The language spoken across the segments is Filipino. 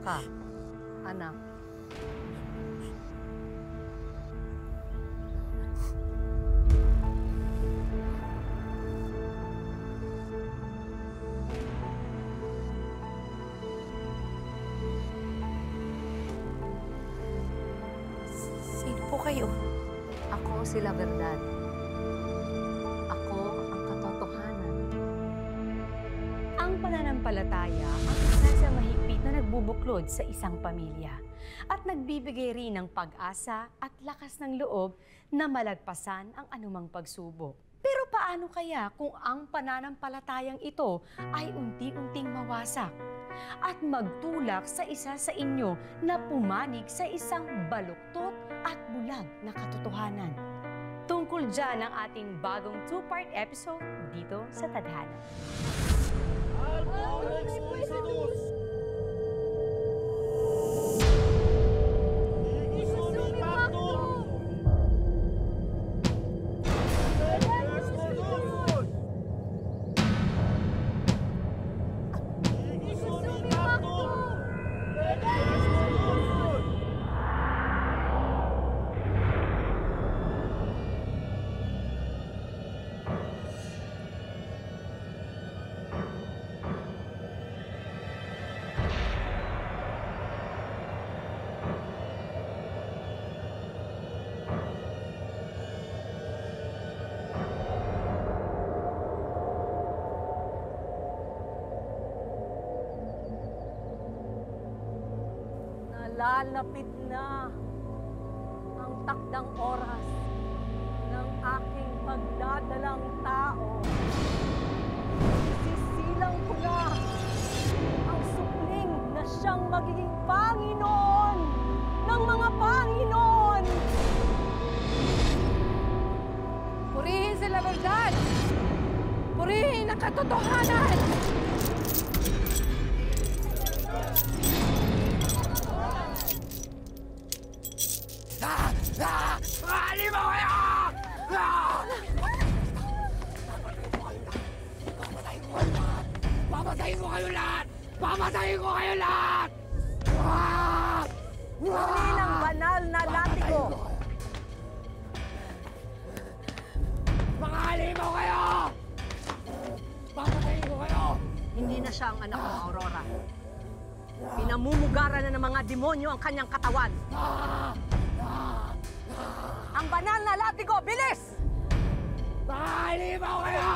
ka, anak. Sino po kayo? Ako si La Verdad. Ako ang katotohanan. Ang pananampalataya ang isa sa mahigpit na nagbubuklod sa isang pamilya at nagbibigay rin ng pag-asa at lakas ng loob na malagpasan ang anumang pagsubok. Pero paano kaya kung ang pananampalatayang ito ay unti-unting mawasak at magtulak sa isa sa inyo na pumanig sa isang baluktot at bulag na katotohanan? Tungkol dyan ang ating bagong 2-part episode dito sa Tadhana. Lalapit na ang takdang oras ng aking pagdadalang tao. Isisilang ko na ang supling na siyang magiging Panginoon ng mga Panginoon. Purihin si La Verdad! Purihin ang katotohanan! Mahali mo kayo! Papatayin ko kayo lahat! Papatayin ko kayo lahat! Purihin ang banal na latigo! Mahali mo kayo! Papatayin ko kayo! Hindi na siya ang anak mo, Aurora. Pinamumugaran na ng mga demonyo ang kanyang katawan. Ang banal na latigo, bilis! Mahali mo kayo!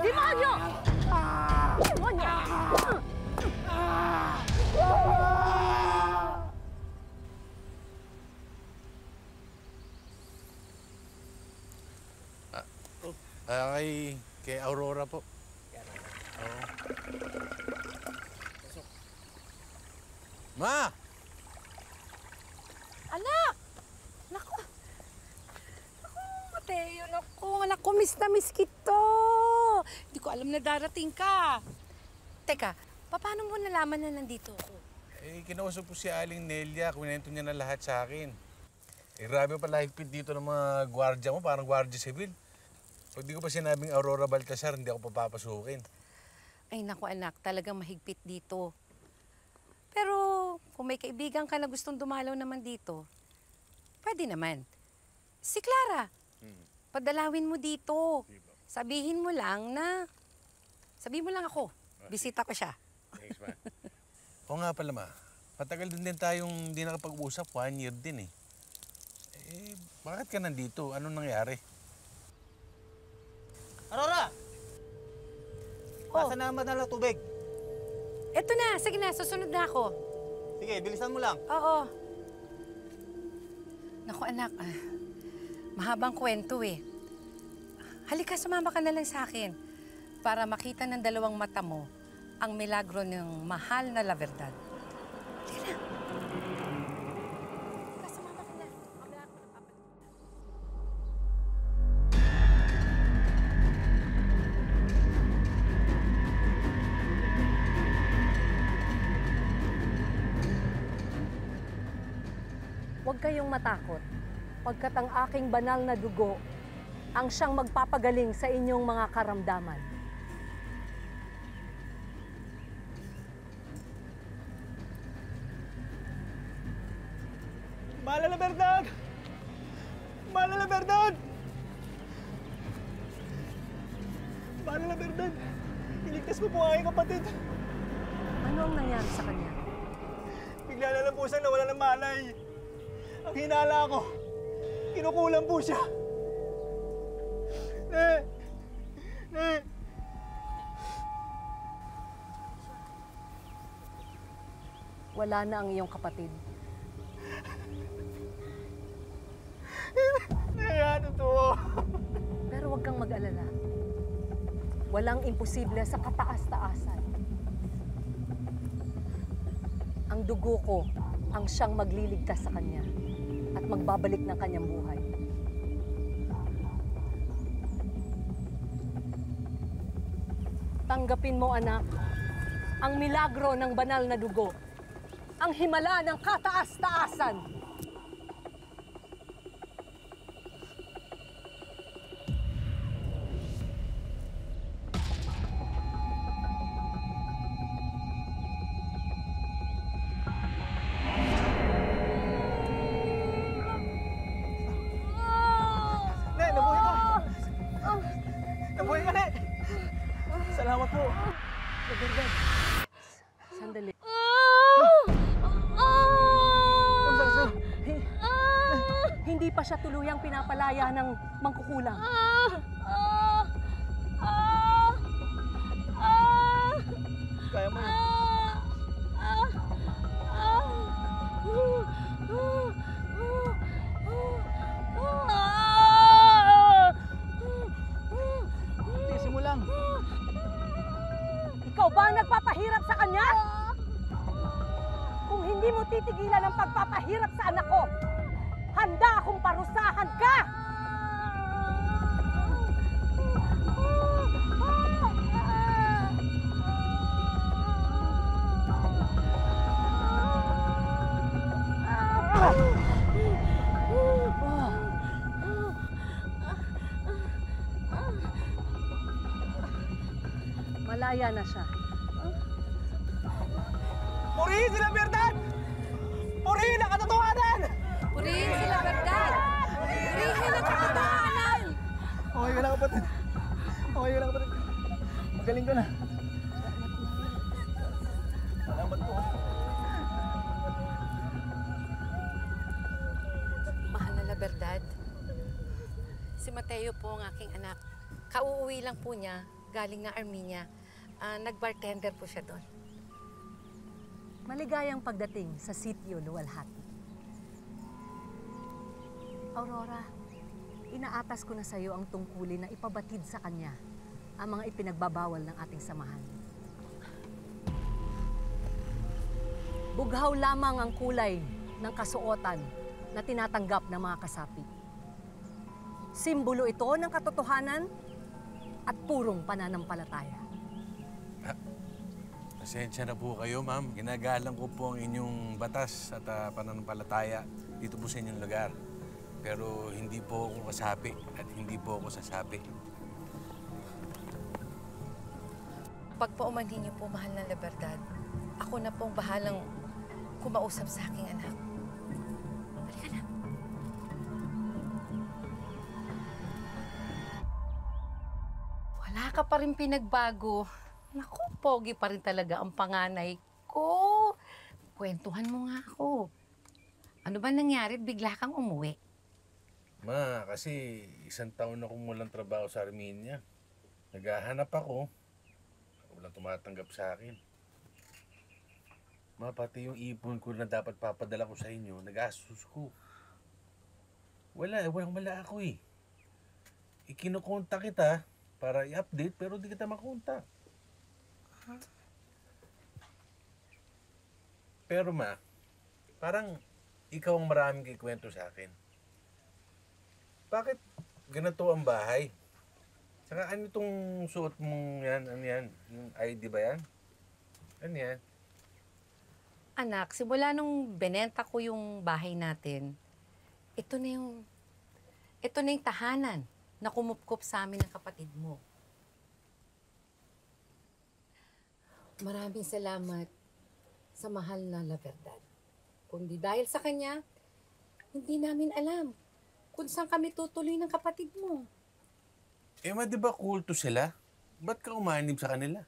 Demonyo! Demonyo! Kay Aurora po. Oo. Ma! Anak! Naku! Naku, Mateo, naku. Anak ko, miss na miss kito. Hindi ko alam na darating ka. Teka, paano mo nalaman na nandito ako? Kinausap po si Aling Nelia. Kwento niya na lahat sa akin. Grabe pala higpit dito ng mga gwardiya mo, parang gwardiya civil. Pag di ko pa sinabing Aurora Baltasar, hindi ako papapasukin. Ay, naku anak, talagang mahigpit dito. Pero kung may kaibigan ka na gustong dumalaw naman dito, pwede naman. Si Clara, padalawin mo dito. Sabihin mo lang ako. Bisita ko siya. Thanks, ma. Oo nga pala, ma. Patagal din tayong hindi nakapag-usap. 1 year din eh. Bakit ka nandito? Anong nangyari? Aurora! Pasa na naman na lang tubig. Eto na, sige na, susunod na ako. Sige, bilisan mo lang. Oo. Naku anak, mahabang kwento eh. Halika, sumama ka na lang sa akin para makita ng dalawang mata mo ang milagro ng mahal na La Verdad. Halika na. Halika, sumama ka na. Mamaya ako napapalitan. Huwag kayong matakot, pagkat ang aking banal na dugo ang siyang magpapagaling sa inyong mga karamdaman. Mahal na Bernard! Mahal na Bernard! Mahal na Bernard! Iligtas mo po ang aking kapatid. Ano ang nangyari sa kanya? Bigla na lang po siyang nawala ng malay. Ang hinala ko, kinukulang po siya. Ne! Wala na ang iyong kapatid. Ano to? Pero huwag kang mag-alala. Walang imposible sa kataas-taasan. Ang dugo ko ang siyang magliligtas sa kanya at magbabalik ng kanyang buhay. Tanggapin mo, anak, ang milagro ng banal na dugo, ang himala ng kataas-taasan. Ne, nabuhay ka! Nabuhay ka, Ne! Salamat po. Sandali. Hindi pa siya tuluyang pinapalaya ng mangkukulam. Kaya mo. Tiisin mo lang. Ikaw ba ang nagpapahirap sa kanya? Kung hindi mo titigilan ang pagpapahirap sa anak ko, handa akong parusahan ka! Malaya na siya. Purihin sila, Bernard! Purihin ang katotohanan! Purihin sila, Bernard! Purihin ang katotohanan! Okay ka lang, kapatid. Okay ka lang, kapatid. Magaling ka na. Salamat po. Mahal na Laberdad, si Mateo po ang aking anak. Kauuwi lang po niya, galing na Armenia. Nag-bartender po siya doon. Maligayang pagdating sa sitio Luwalhati. Aurora, inaatas ko na sa iyo ang tungkulin na ipabatid sa kanya ang mga ipinagbabawal ng ating samahan. Bughaw lamang ang kulay ng kasuotan na tinatanggap ng mga kasapi. Simbolo ito ng katotohanan at purong pananampalataya. Pasensya na po kayo, ma'am. Ginagalang ko po ang inyong batas at pananampalataya dito po sa inyong lugar. Pero hindi po ako kasapi at hindi po ako sasapi. Pag paumanhin niyo po, mahal na Laberdad, ako na pong bahalang kumausap sa aking anak. Halika na. Wala ka pa rin pinagbago. Naku, pogi pa rin talaga ang panganay ko. Kwentuhan mo nga ako. Ano ba nangyari? Bigla kang umuwi. Ma, kasi 1 taon na akong walang trabaho sa Armenia. Naghahanap ako. Walang tumatanggap sa akin. Ma, pati yung ipon ko na dapat papadala ko sa inyo, nag-asus ko. Walang ako eh. Ikinukontak kita para i-update pero di kita makontak. Pero ma, parang ikaw ang maraming kikwento sa akin. Bakit ganito ang bahay? Saka ano itong suot mong yan? Ano yan? Yung ID ba yan? Ano yan? Anak, simula nung benenta ko yung bahay natin, ito na yung tahanan na kumupkop sa amin ng kapatid mo. Maraming salamat sa mahal na La Verdad. Kung di dahil sa kanya, hindi namin alam kung saan kami tutuloy ng kapatid mo. Eh, di ba kulto sila? Ba't ka umanib sa kanila?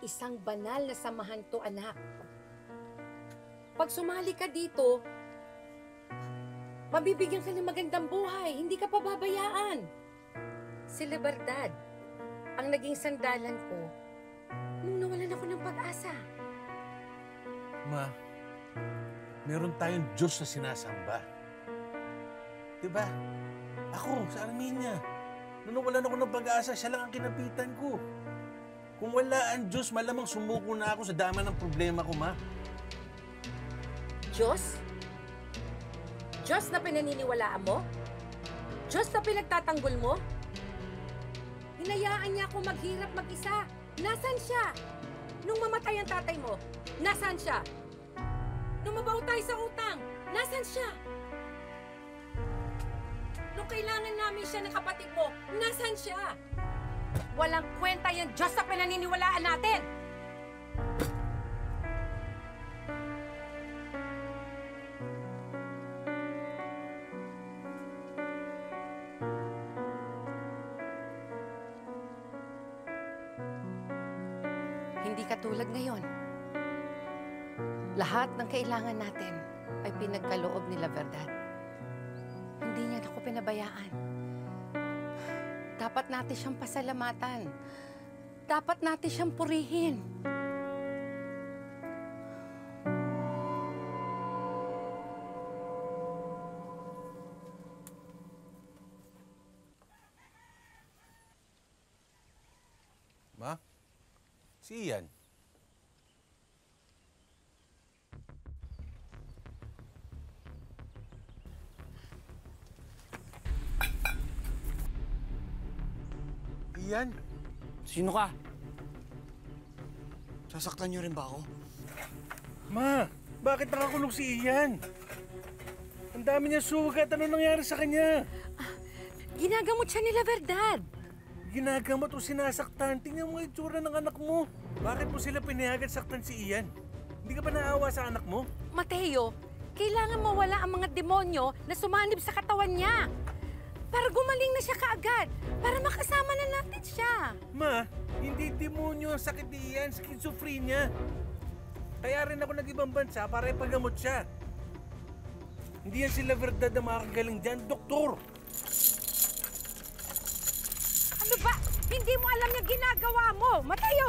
Isang banal na samahan to, anak. Pag sumali ka dito, mabibigyan ka ng magandang buhay. Hindi ka pababayaan. Si Liberdad, ang naging sandalan ko nung nawalan ako ng pag-asa. Ma, meron tayong Diyos na sinasamba. Diba? Ako, sa Armenia, nung nawalan ako ng pag-asa, siya lang ang kinapitan ko. Kung wala ang Diyos, malamang sumuko na ako sa dama ng problema ko, ma. Diyos? Diyos na pinaniniwalaan mo? Diyos na pinagtatanggol mo? Hinayaan niya ako maghirap mag-isa. Nasaan siya? Nung mamatay ang tatay mo, nasaan siya? Nung mabaw tayo sa utang, nasaan siya? Nung kailangan namin siya ng kapatid mo, nasaan siya? Walang kwenta yung Diyos na pinaniniwalaan natin! Hindi katulad ngayon. Lahat ng kailangan natin ay pinagkaloob ni La Verdad. Hindi niya ako pinabayaan. Dapat natin siyang pasalamatan. Dapat natin siyang purihin. Ma? Si Ian. Ian? Sino ka? Sasaktan niyo rin ba ako? Ma, bakit nakakulong si Ian? Ang dami niya sugat. Ano nangyari sa kanya? Ginagamot siya ni La Verdad. Ginagamot o sinasaktan? Tingnan mo yung itsura ng anak mo. Bakit mo sila pinayagan saktan si Ian? Hindi ka ba naawa sa anak mo? Mateo, kailangan mawala ang mga demonyo na sumanib sa katawan niya. Para gumaling na siya kaagad. Para makasama na natin siya. Ma, hindi demonyo ang sakit ni Ian, schizophrenia. Kaya rin ako nag-ibang bansa para ipagamot siya. Hindi yan sila verdad na makakagaling dyan, doktor. Ano ba? Hindi mo alam yung ginagawa mo, Mateo!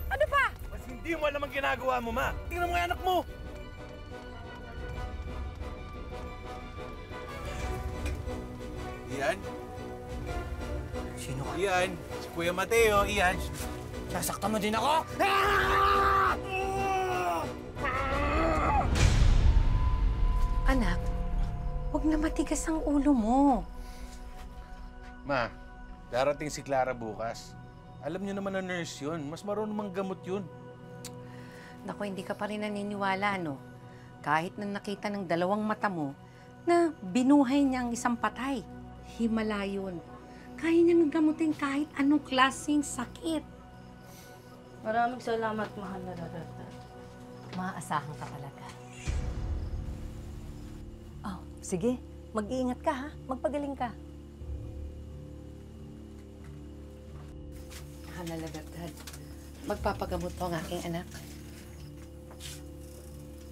Ano ba? Mas hindi mo alam ang ginagawa mo, ma. Tingnan mo yung anak mo. Ian? Sino ka? Ian? Si Kuya Mateo, Ian. Sasaktan mo din ako? Anak, huwag na matigas ang ulo mo. Ma, darating si Clara bukas. Alam niyo naman na nurse yun. Mas marunong mang gamot yun. Naku, hindi ka pa rin naniniwala, no? Kahit na nakita ng dalawang mata mo na binuhay niya ang isang patay. Himala yun. Kaya niyang gamutin kahit anong klaseng sakit. Maraming salamat, mahal na Roberta. Maaasahan ka talaga. Oh, sige. Mag-iingat ka, ha? Magpagaling ka. Mahal na Verdad, magpapagamot po ang aking anak.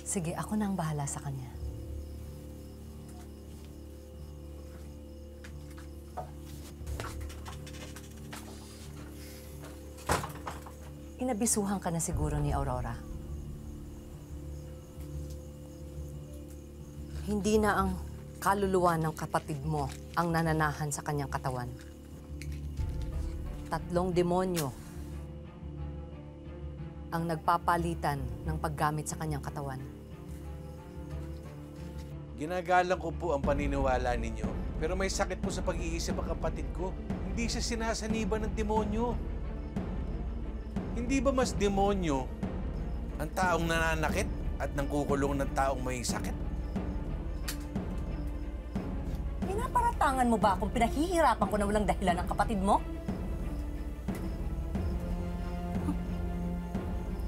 Sige, ako na ang bahala sa kanya. Inabisuhan ka na siguro ni Aurora. Hindi na ang kaluluwa ng kapatid mo ang nananahan sa kanyang katawan. 3 demonyo ang nagpapalitan ng paggamit sa kanyang katawan. Ginagalang ko po ang paniniwala ninyo. Pero may sakit po sa pag-iisip ang kapatid ko. Hindi siya sinasaniban ng demonyo. Hindi ba mas demonyo Ang taong nananakit at nangkukulong ng taong may sakit. Pinaparatangan mo ba akong pinahihirapan ko na walang dahilan ng kapatid mo?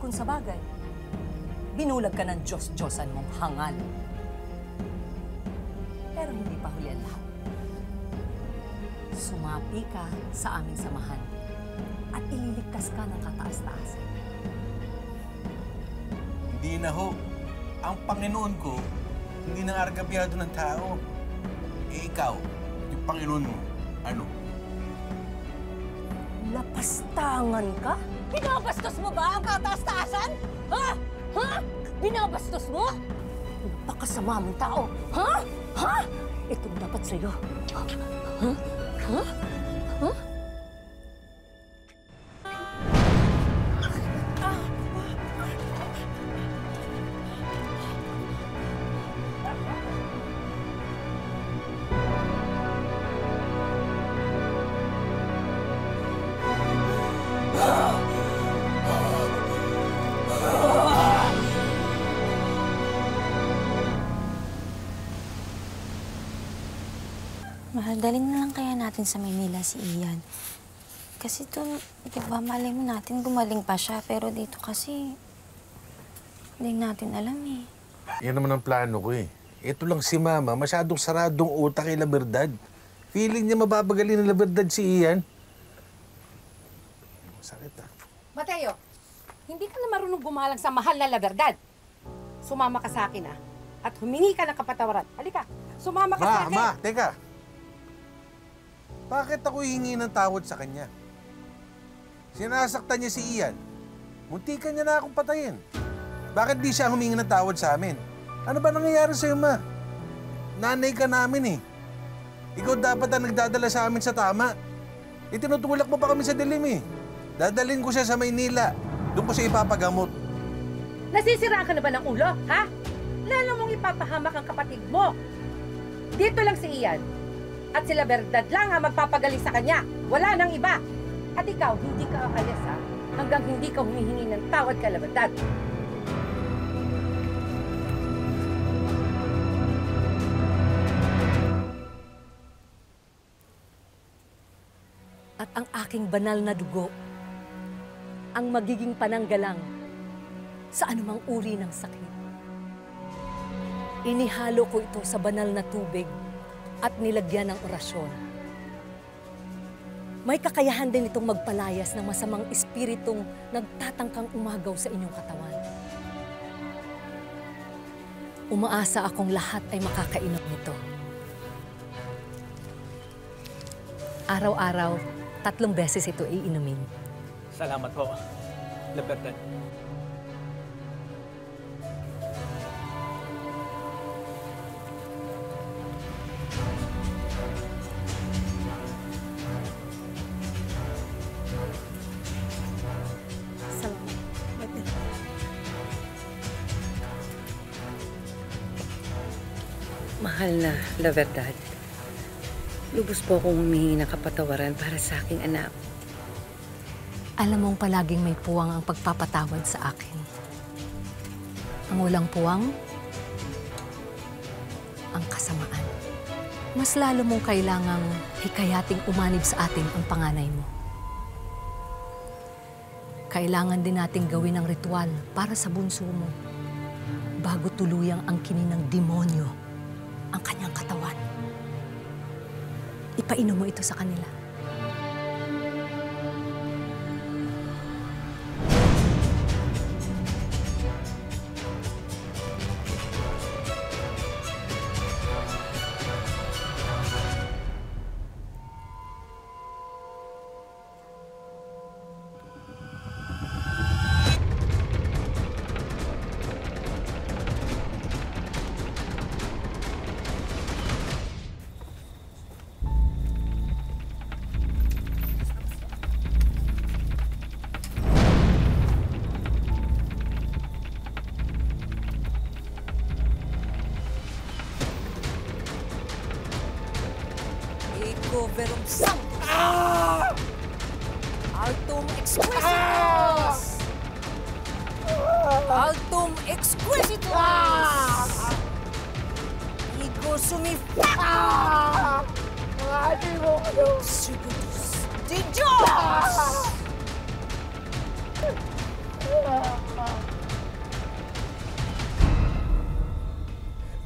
Kung sa bagay, binulag ka ng Diyos-Diyosan mong hangal. Pero hindi pa huli ang lahat. Sumapi ka sa aming samahan at ililigtas ka ng kataas-taasan. Hindi na ho. Ang Panginoon ko, hindi nang argabyado ng tao. Eh ikaw, yung Panginoon mo, ano? Lapastangan ka? Binabastos mo ba ang kataas-taasan? Ha? Ha? Binabastos mo? Napakasama mong tao. Ha? Ha? Ito dapat sa'yo. Ha? Ha? Ha? Mahal, dalhin na lang kaya natin sa Maynila si Ian. Kasi doon, di ba, malay mo natin gumaling pa siya. Pero dito kasi, hindi natin alam eh. Yan naman ang plano ko eh. Ito lang si Mama, masyadong saradong utak kay Laberdad. Feeling niya mababagalin ng Laberdad si Ian. Sakit ah. Mateo, hindi ka na marunong gumalang sa mahal na Laberdad. Sumama ka sa akin, at humingi ka ng kapatawaran. Halika, sumama ka sa akin. Ma, teka. Bakit ako hihingi ng tawad sa kanya? Sinasaktan niya si Ian. Muntikan niya na akong patayin. Bakit di siya humingi ng tawad sa amin? Ano ba nangyayari sa'yo, Ma? Nanay ka namin eh. Ikaw dapat ang nagdadala sa amin sa tama. Itinutulak mo pa kami sa dilim eh. Dadalhin ko siya sa Maynila. Doon ko siya ipapagamot. Nasisiraan ka na ba ng ulo, ha? Lalo mong ipapahamak ang kapatid mo. Dito lang si Ian. At sila Laberdad lang ang magpapagaling sa kanya. Wala nang iba. At ikaw, hindi ka aalis ha, hanggang hindi ka humihingi ng tawad kay Laberdad. At ang aking banal na dugo ang magiging pananggalang sa anumang uri ng sakit. Inihalo ko ito sa banal na tubig at nilagyan ng orasyon. May kakayahan din itong magpalayas ng masamang espiritong nagtatangkang umagaw sa inyong katawan. Umaasa akong lahat ay makakainom nito. Araw-araw, 3 beses ito iinumin. Salamat po, Laberdad. Mahal na Laberdad, lubos po akong humihingi ng kapatawaran para sa aking anak. Alam mong palaging may puwang ang pagpapatawad sa akin. Ang walang puwang, ang kasamaan. Mas lalo mong kailangang hikayating umanib sa atin ang panganay mo. Kailangan din nating gawin ang ritual para sa bunso mo bago tuluyang angkinin ng demonyo ang kanyang katawan. Ipainom mo ito sa kanila. Verum Sanctus! Altum Exquisitus! Altum exquisitus! Ego sumifat! Mahali mo kayo! Sugutus de Diyos!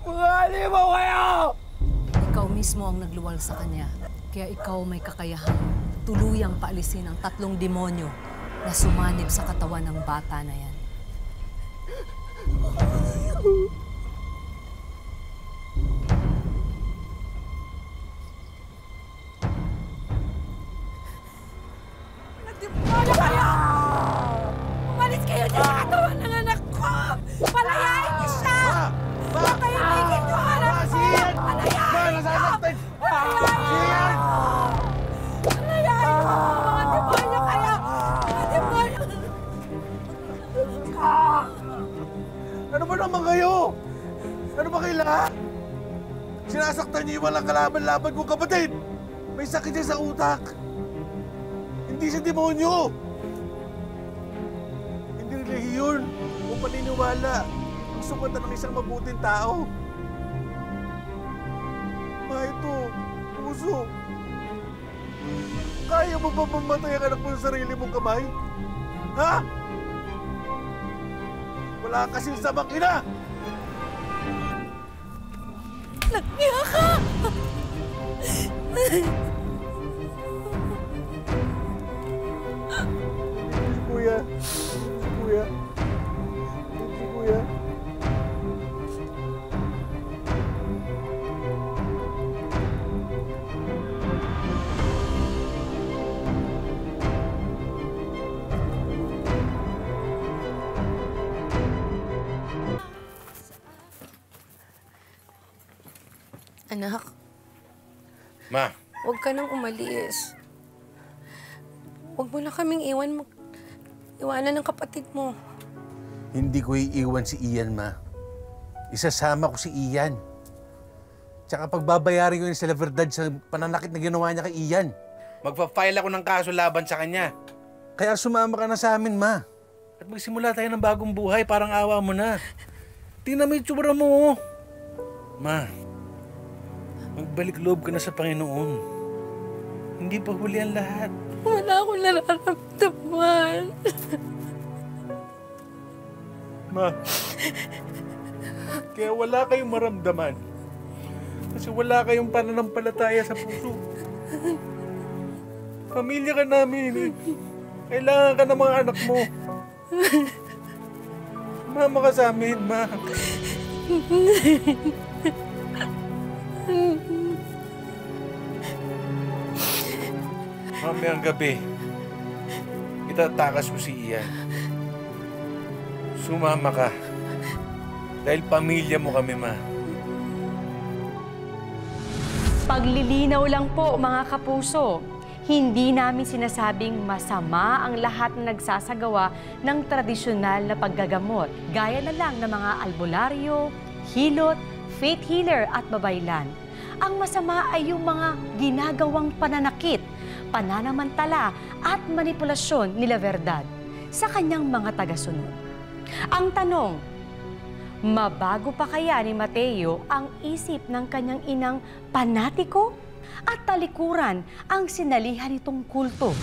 Mahali mo kayo! Ikaw mismo ang nagluwal sa kanya. Kaya ikaw may kakayahang tuluyang paalisin ang 3 demonyo na sumanib sa katawan ng bata na yan. Ano kayo? Umalis kayo dyan sa katawan ng anak ko! Palayain niyo siya! Patahimikin niyo ang anak ko! Palayain niyo! Palayain niyo! Palayain niyo! Mga demonyo kayo! Mga demonyo! Ano ba naman kayo? Ano ba kayo lahat? Sinasaktan niyo yung walang kalaban-laban kong kapatid! May sakit siya sa utak! Hindi siya demonyo! Hindi relihiyon o paniniwala ang sukatan ng isang mabuting tao. Ito, puso. Kaya mo ba mamatay ang anak mo sa sarili mong kamay? Ha? Wala kasing sabang ina! Nagniya ka! Si Kuya. Si Kuya. Si Kuya. Anak, Ma, huwag ka nang umalis. Huwag mo na kaming iwanan ng kapatid mo. hindi ko iiwan si Ian, Ma. Isasama ko si Ian. Tsaka pagbabayarin ko yung sila verdad sa pananakit na ginawa niya kay Ian. Magpa-file ako ng kaso laban sa kanya. Kaya sumama ka na sa amin, Ma. At magsimula tayo ng bagong buhay, parang awa mo na. Tingnan mo yung tsura mo, oh. Ma, magbalik loob ka na sa Panginoon. Hindi pa huli ang lahat. Wala akong nararamdaman. Ma, kaya wala kayong maramdaman. Kasi wala kayong pananampalataya sa puso. Pamilya ka namin eh. Kailangan ka ng mga anak mo. Mama ka sa amin, Ma. Mamayang gabi, itatakas ko si Ian. Sumama ka. Dahil pamilya mo kami, Ma. Paglilinaw lang po, mga kapuso. Hindi namin sinasabing masama ang lahat na nagsasagawa ng tradisyonal na paggagamot, gaya na lang ng mga albularyo, hilot, faith healer at babaylan. Ang masama ay yung mga ginagawang pananakit, pananamantala at manipulasyon nila Verdad sa kanyang mga tagasunod. Ang tanong, mabago pa kaya ni Mateo ang isip ng kanyang inang panatiko at talikuran ang sinalihan nitong kulto?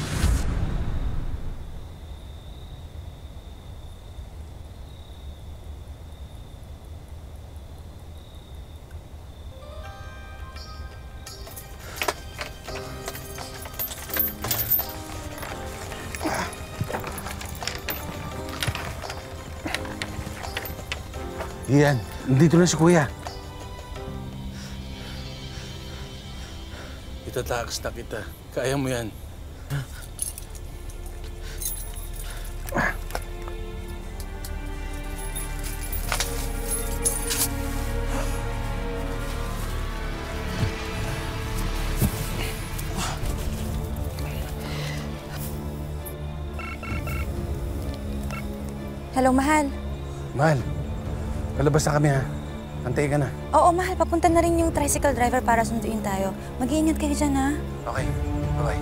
Ian, nandito na si Kuya. Itatakas na kita. Kaya mo yan. Hello, mahal. Mahal, palabas na kami ha. Antay ka na. Oo, mahal. Papunta na rin yung tricycle driver para sunduin tayo. Mag-iingat kayo dyan, ha? Okay, bye-bye.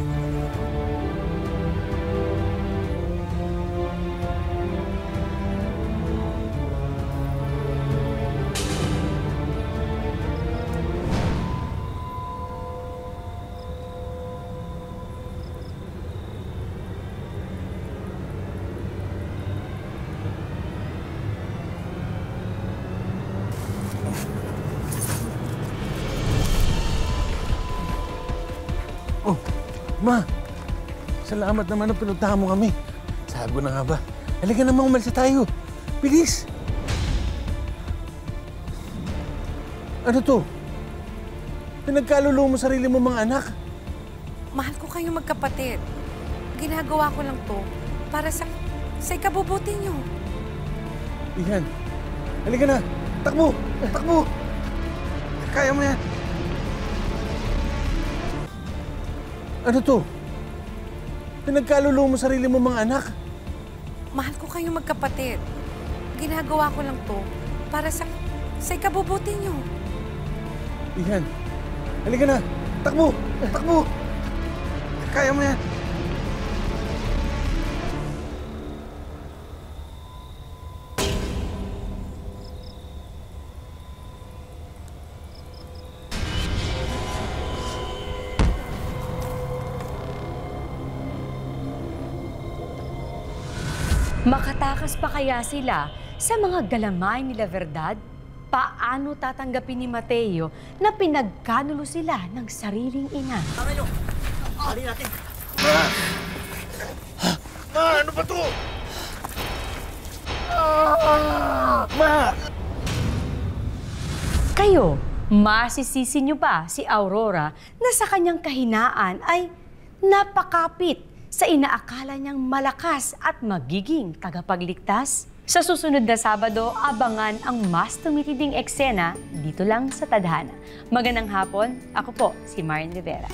Ma, salamat naman na pinuntahan mo kami. Sabi ko na nga ba, halika naman umalis na tayo. Bilis! Ano to? Pinagkaluluwa mo sarili mo mga anak. Mahal ko kayong magkapatid. Ginagawa ko lang to para sa ikabubuti niyo. Iyan, halika na. Takbo! Takbo! Kaya mo yan. Ano to? Pinagkaluluwa mo sarili mo mga anak. Mahal ko kayong magkapatid. Ginagawa ko lang to para sa ikabubuti niyo. Iyan, halika na. Takbo! Takbo! Kaya mo yan. Makatakas pa kaya sila sa mga galamay nila Verdad? Paano tatanggapin ni Mateo na pinagkanulo sila ng sariling ina? Pangalo! Alin natin! Ma, ano ba to? Ma! Kayo, masisisi niyo ba si Aurora na sa kanyang kahinaan ay napakapit sa inaakala niyang malakas at magiging tagapagligtas? Sa susunod na Sabado, abangan ang mas tumitinding eksena dito lang sa Tadhana. Magandang hapon, ako po si Marin Rivera.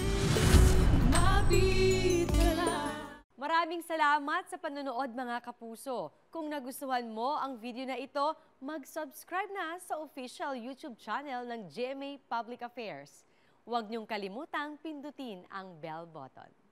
Maraming salamat sa panonood mga kapuso. Kung nagustuhan mo ang video na ito, mag-subscribe na sa official YouTube channel ng GMA Public Affairs. Huwag niyong kalimutang pindutin ang bell button.